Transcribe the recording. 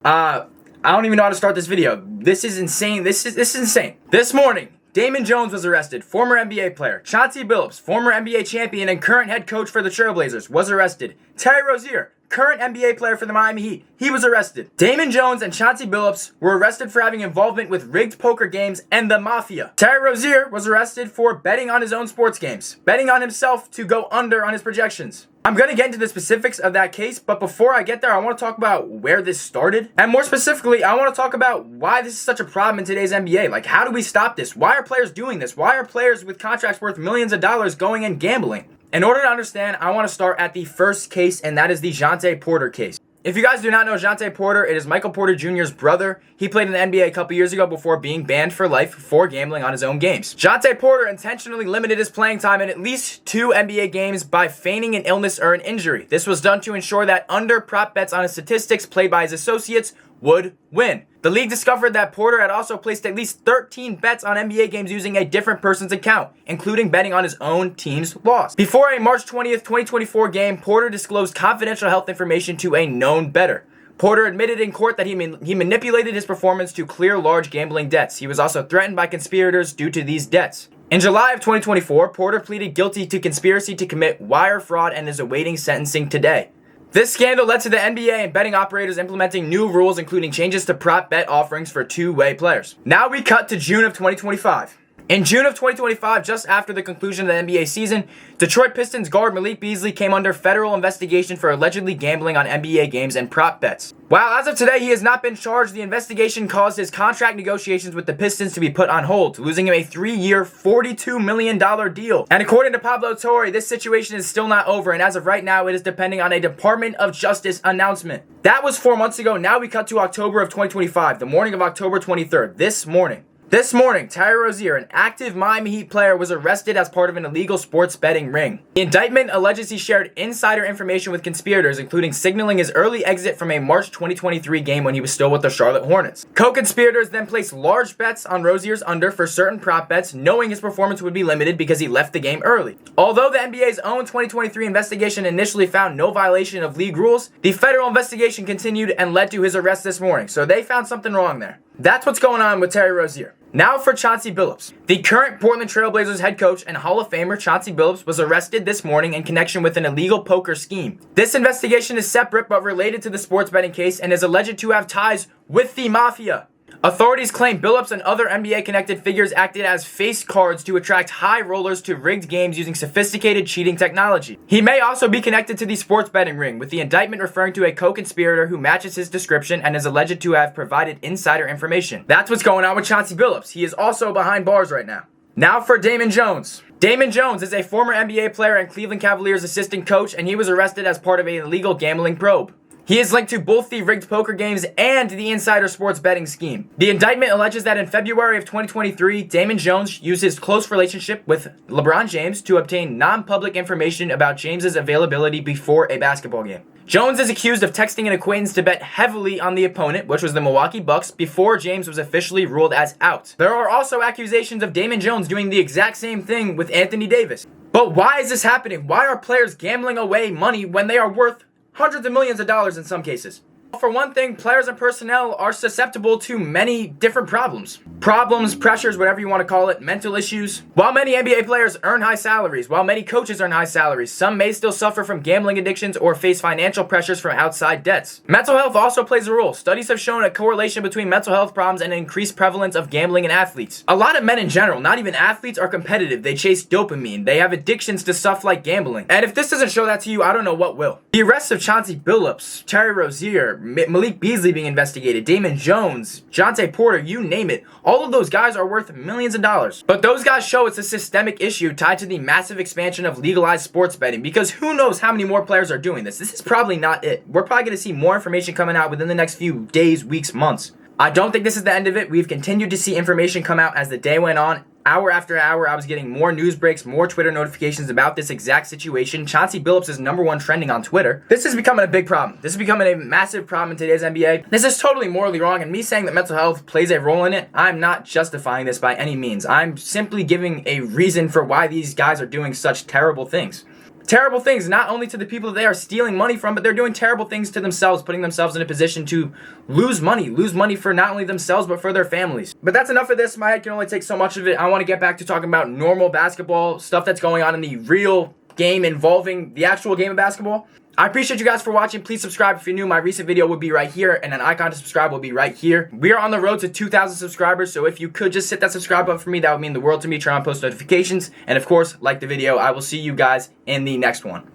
I don't even know how to start this video. This is insane. This is insane. This morning, Damon Jones was arrested, former NBA player. Chauncey Billups, former NBA champion and current head coach for the Trailblazers, was arrested. Terry Rozier, current NBA player for the Miami Heat, he was arrested. Damon Jones and Chauncey Billups were arrested for having involvement with rigged poker games and the mafia. Terry Rozier was arrested for betting on his own sports games, betting on himself to go under on his projections. I'm going to get into the specifics of that case, but before I get there, I want to talk about where this started. And more specifically, I want to talk about why this is such a problem in today's NBA. Like, how do we stop this? Why are players doing this? Why are players with contracts worth millions of dollars going and gambling? In order to understand, I want to start at the first case, and that is the Jontay Porter case. If you guys do not know Jontay Porter, it is Michael Porter Jr.'s brother. He played in the NBA a couple years ago before being banned for life for gambling on his own games. Jontay Porter intentionally limited his playing time in at least 2 NBA games by feigning an illness or an injury. This was done to ensure that under prop bets on his statistics played by his associates would win. The league discovered that Porter had also placed at least 13 bets on NBA games using a different person's account, including betting on his own team's loss. Before a March 20th, 2024 game, Porter disclosed confidential health information to a known bettor. Porter admitted in court that he manipulated his performance to clear large gambling debts. He was also threatened by conspirators due to these debts. In July of 2024, Porter pleaded guilty to conspiracy to commit wire fraud and is awaiting sentencing today. This scandal led to the NBA and betting operators implementing new rules, including changes to prop bet offerings for two-way players. Now we cut to June of 2025. In June of 2025, just after the conclusion of the NBA season, Detroit Pistons guard Malik Beasley came under federal investigation for allegedly gambling on NBA games and prop bets. While as of today he has not been charged, the investigation caused his contract negotiations with the Pistons to be put on hold, losing him a 3-year, $42 million deal. And according to Pablo Torre, this situation is still not over, and as of right now, it is depending on a Department of Justice announcement. That was 4 months ago. Now we cut to October of 2025, the morning of October 23rd, This morning, Terry Rozier, an active Miami Heat player, was arrested as part of an illegal sports betting ring. The indictment alleges he shared insider information with conspirators, including signaling his early exit from a March 2023 game when he was still with the Charlotte Hornets. Co-conspirators then placed large bets on Rozier's under for certain prop bets, knowing his performance would be limited because he left the game early. Although the NBA's own 2023 investigation initially found no violation of league rules, the federal investigation continued and led to his arrest this morning, so they found something wrong there. That's what's going on with Terry Rozier. Now for Chauncey Billups. The current Portland Trailblazers head coach and Hall of Famer Chauncey Billups was arrested this morning in connection with an illegal poker scheme. This investigation is separate but related to the sports betting case and is alleged to have ties with the mafia. Authorities claim Billups and other NBA-connected figures acted as face cards to attract high rollers to rigged games using sophisticated cheating technology. He may also be connected to the sports betting ring, with the indictment referring to a co-conspirator who matches his description and is alleged to have provided insider information. That's what's going on with Chauncey Billups. He is also behind bars right now. Now for Damon Jones. Damon Jones is a former NBA player and Cleveland Cavaliers assistant coach, and he was arrested as part of an illegal gambling probe. He is linked to both the rigged poker games and the insider sports betting scheme. The indictment alleges that in February of 2023, Damon Jones used his close relationship with LeBron James to obtain non-public information about James's availability before a basketball game. Jones is accused of texting an acquaintance to bet heavily on the opponent, which was the Milwaukee Bucks, before James was officially ruled as out. There are also accusations of Damon Jones doing the exact same thing with Anthony Davis. But why is this happening? Why are players gambling away money when they are worth hundreds of millions of dollars in some cases? For one thing, players and personnel are susceptible to many different problems. Problems, pressures, whatever you want to call it, mental issues. While many NBA players earn high salaries, while many coaches earn high salaries, some may still suffer from gambling addictions or face financial pressures from outside debts. Mental health also plays a role. Studies have shown a correlation between mental health problems and an increased prevalence of gambling in athletes. A lot of men in general, not even athletes, are competitive. They chase dopamine. They have addictions to stuff like gambling. And if this doesn't show that to you, I don't know what will. The arrests of Chauncey Billups, Terry Rozier, Malik Beasley being investigated, Damon Jones, Jontay Porter, you name it. All of those guys are worth millions of dollars. But those guys show it's a systemic issue tied to the massive expansion of legalized sports betting, because who knows how many more players are doing this. This is probably not it. We're probably going to see more information coming out within the next few days, weeks, months. I don't think this is the end of it. We've continued to see information come out as the day went on. Hour after hour, I was getting more news breaks, more Twitter notifications about this exact situation. Chauncey Billups is #1 trending on Twitter. This is becoming a big problem. This is becoming a massive problem in today's NBA. This is totally morally wrong, and me saying that mental health plays a role in it, I'm not justifying this by any means. I'm simply giving a reason for why these guys are doing such terrible things. terrible things, not only to the people that they are stealing money from, but they're doing terrible things to themselves, putting themselves in a position to lose money for not only themselves, but for their families. But that's enough of this. My head can only take so much of it. I want to get back to talking about normal basketball, stuff that's going on in the real game involving the actual game of basketball. I appreciate you guys for watching. Please subscribe if you're new. My recent video will be right here, and an icon to subscribe will be right here. We are on the road to 2,000 subscribers, so if you could just hit that subscribe button for me, that would mean the world to me. Turn on post notifications, and of course, like the video. I will see you guys in the next one.